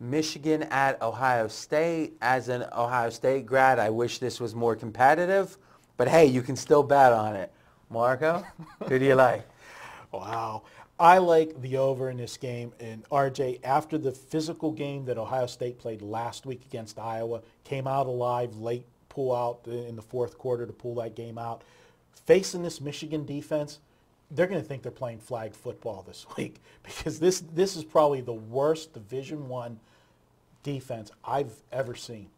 Michigan at Ohio State. As an Ohio State grad, I wish this was more competitive, but hey, you can still bet on it. Marco, who do you like? Wow. I like the over in this game. And RJ, after the physical game that Ohio State played last week against Iowa, came out alive, late pull out in the fourth quarter to pull that game out. Facing this Michigan defense, they're going to think they're playing flag football this week because this is probably the worst Division I defense I've ever seen.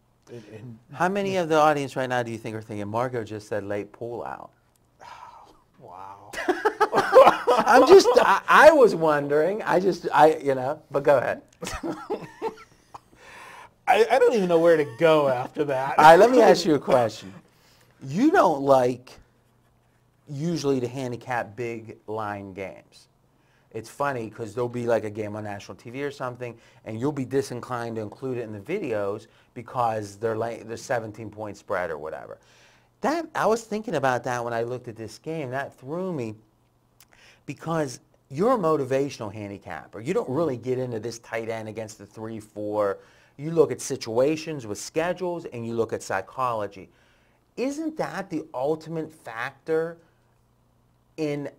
How many of the audience right now do you think are thinking, Marco just said late pull out? Wow. I was wondering. But go ahead. I don't even know where to go after that. All right, let me ask you a question. You don't like usually to handicap big line games. It's funny because there'll be like a game on national TV or something, and you'll be disinclined to include it in the videos because they're 17-point spread or whatever. I was thinking about that when I looked at this game. That threw me because you're a motivational handicapper. You don't really get into this tight end against the 3-4. You look at situations with schedules and you look at psychology. Isn't that the ultimate factor in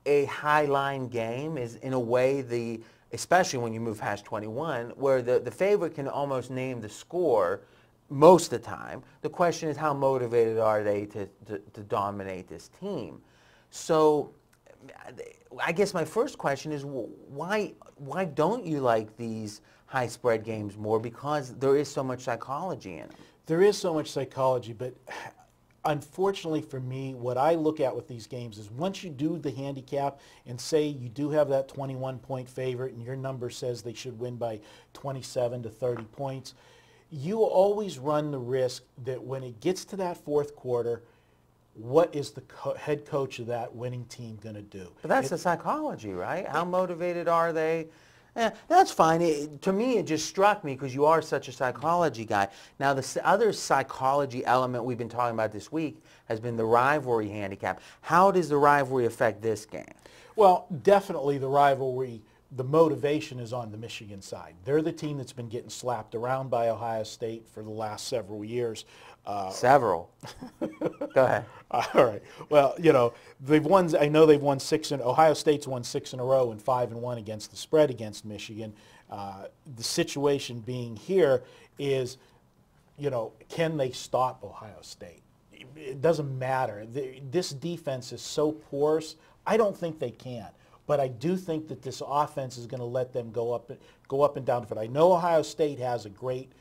a high-line game, is in a way especially when you move past 21, where the favorite can almost name the score most of the time. The question is how motivated are they to dominate this team? So I guess my first question is why don't you like these high spread games more? Because there is so much psychology in them. There is so much psychology, but unfortunately for me, what I look at with these games is once you do the handicap and say you do have that 21-point favorite and your number says they should win by 27 to 30 points, you always run the risk that when it gets to that fourth quarter, what is the head coach of that winning team going to do? But that's the psychology, right? How motivated are they? That's fine. To me, it just struck me because you are such a psychology guy. Now, the other psychology element we've been talking about this week has been the rivalry handicap. How does the rivalry affect this game? Well, definitely the rivalry, the motivation is on the Michigan side. They're the team that's been getting slapped around by Ohio State for the last several years. Several. Go ahead. All right. Well, they've won. I know they've won Ohio State's won 6 in a row and 5-1 against the spread against Michigan. The situation being here is, can they stop Ohio State? It doesn't matter. This defense is so porous. I don't think they can. But I do think that this offense is going to let them go up and down. But I know Ohio State has a great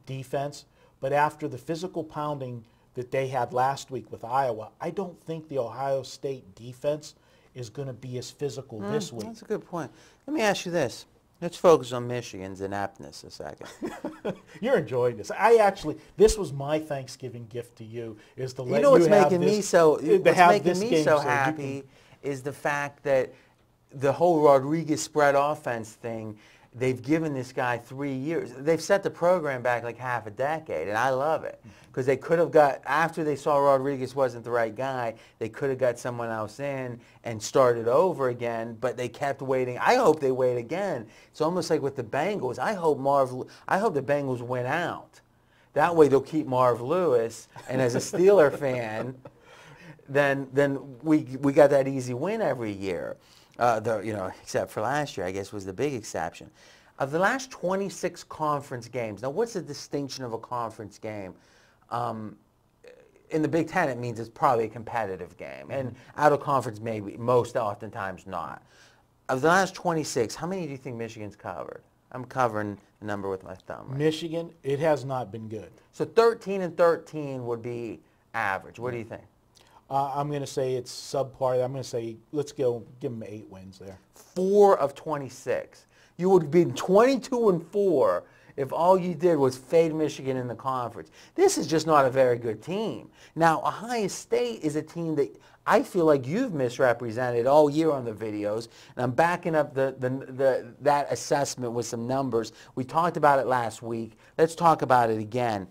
defense. But after the physical pounding that they had last week with Iowa, I don't think the Ohio State defense is going to be as physical this week. That's a good point. Let me ask you this. Let's focus on Michigan's ineptness a second. You're enjoying this. This was my Thanksgiving gift to you, is to let you what's have making this, making me so happy is the fact that the whole Rodriguez spread offense thing, they've given this guy 3 years. They've set the program back like half a decade, and I love it. Because they could have after they saw Rodriguez wasn't the right guy, they could have got someone else in and started over again, but they kept waiting. I hope they wait again. It's almost like with the Bengals. I hope the Bengals win out. That way they'll keep Marv Lewis, and as a Steeler fan, then we got that easy win every year. Except for last year, I guess, was the big exception. Of the last 26 conference games, now what's the distinction of a conference game? In the Big Ten, it means it's probably a competitive game. And out of conference, maybe, most oftentimes not. Of the last 26, how many do you think Michigan's covered? I'm covering the number with my thumb. Right? Michigan, it has not been good. So 13-13 would be average. What do you think? I'm going to say it's subpar. I'm going to say let's give them 8 wins there. 4 of 26. You would be 22-4 if all you did was fade Michigan in the conference. This is just not a very good team. Now, Ohio State is a team that I feel like you've misrepresented all year on the videos, and I'm backing up that assessment with some numbers. We talked about it last week. Let's talk about it again.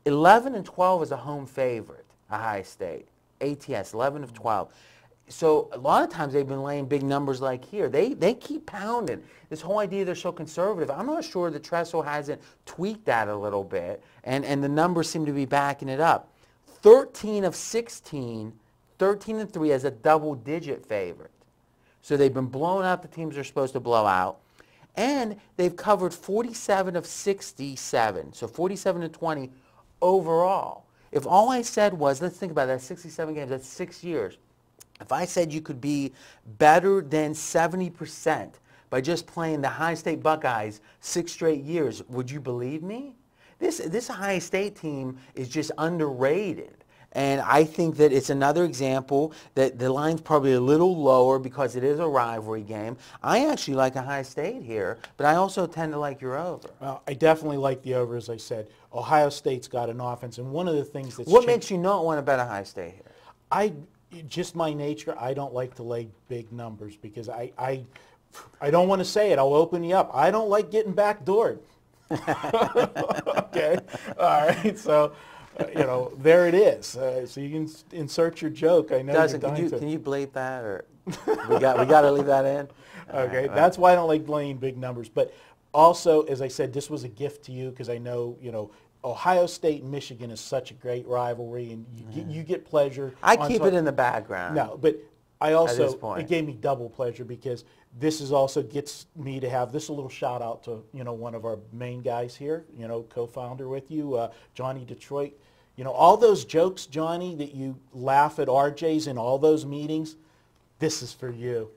11-12 is a home favorite, Ohio State. ATS, 11 of 12. So a lot of times they've been laying big numbers like here. They keep pounding. This whole idea they're so conservative, I'm not sure that Tressel hasn't tweaked that a little bit, and the numbers seem to be backing it up. 13 of 16, 13-3 as a double-digit favorite. So they've been blowing out the teams they're supposed to blow out. And they've covered 47 of 67, so 47-20 overall. If all I said was, let's think about that, 67 games, that's 6 years. If I said you could be better than 70% by just playing the Ohio State Buckeyes 6 straight years, would you believe me? This Ohio State team is just underrated. And I think that it's another example that the line's probably a little lower because it is a rivalry game. I actually like Ohio State here, but I also tend to like your over. Well, I definitely like the over, as I said. Ohio State's got an offense, and one of the things that's What makes you not want to bet Ohio State here? Just my nature, I don't like to lay big numbers because I don't want to say it. I'll open you up. I don't like getting backdoored. Okay, all right, so... there it is. So you can insert your joke. I know you're dying to. Can you bleep that, or we got to leave that in? Okay, that's why I don't like laying big numbers. But also, as I said, this was a gift to you because I know Ohio State and Michigan is such a great rivalry, and you get pleasure. I keep it in the background. No, but I also it gave me double pleasure because this is also gets me to have this a little shout out to one of our main guys here, co-founder with you, Johnny Detroit. All those jokes, Johnny, that you laugh at RJ's in all those meetings, this is for you.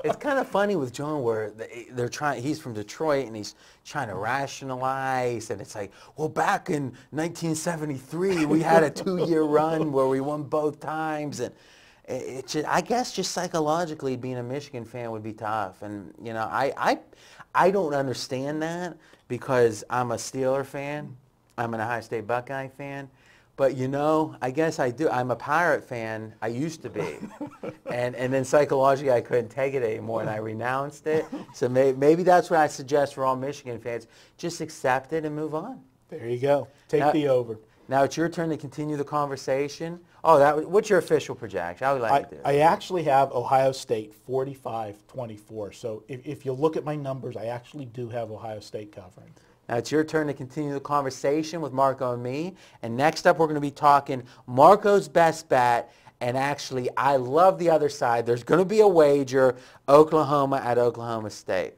It's kind of funny with John where he's from Detroit and he's trying to rationalize, and it's like, well, back in 1973 we had a 2-year run where we won both times, and I guess just psychologically being a Michigan fan would be tough. And I don't understand that because I'm a Steeler fan. I'm an Ohio State Buckeye fan. But I guess I do. I'm a Pirate fan. I used to be. and then psychologically I couldn't take it anymore and I renounced it. So maybe that's what I suggest for all Michigan fans. Just accept it and move on. There you go. Take the over. Now it's your turn to continue the conversation. Oh, what's your official projection? How would you like to do? I actually have Ohio State 45-24. So if you look at my numbers, I actually do have Ohio State covering. Now it's your turn to continue the conversation with Marco and me. And next up, we're going to be talking Marco's best bet. And actually, I love the other side. There's going to be a wager, Oklahoma at Oklahoma State.